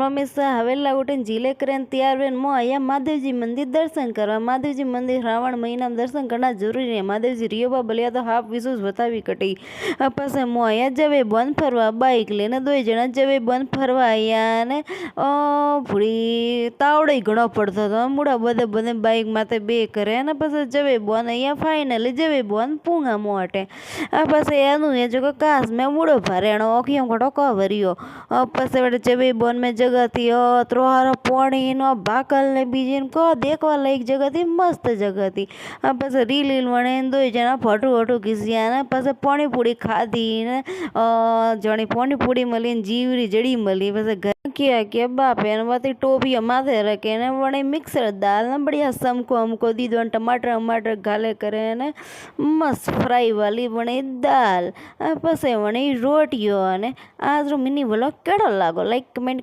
हमेशा हवेला उठीने झीले करें तैयार हुए मो आया महादेव जी मंदिर दर्शन करवा। महादेव जी मंदिर श्रावण महीना में दर्शन करना जरूरी है। महादेव जी रियोबा बलिया तो हाफ विशेष बतावी कटी। पास मो आया जवे बन फरवा बाइक लेने दो जना जवे बन फरवा आया ने भूड़ी तावड़े घणो पड़तो तो मुड़ा बदे बदे बाइक माथे बे करे ने पास जवे बन आया फाइनली जवे बन पूंगा मोटे पास एनु है जो काश में मुड़ो भरेणो ओखियों घटो कवरियो पास जवे बन में जगह थी त्रोहारो पानी नो भाकल ने बीजे को देखवा लायक जगह थी मस्त जगह थी। पास रील वणे दो जना फोटो वोटो खींचिया ने पास पानी पूरी खाधी ने जणी पानी पूरी मली जीवरी जड़ी मली बस घर किया बाप है वाती टोपिया माथे रखे ने वणे मिक्सर दाल ने बढ़िया समको हमको दीदो टमाटर वमाटर घाले करे ने मस्त फ्राई वाली वणे दाल पास वणे रोटियो ने आज रो मिनी व्लॉग केड़ो लागो लाइक कमेंट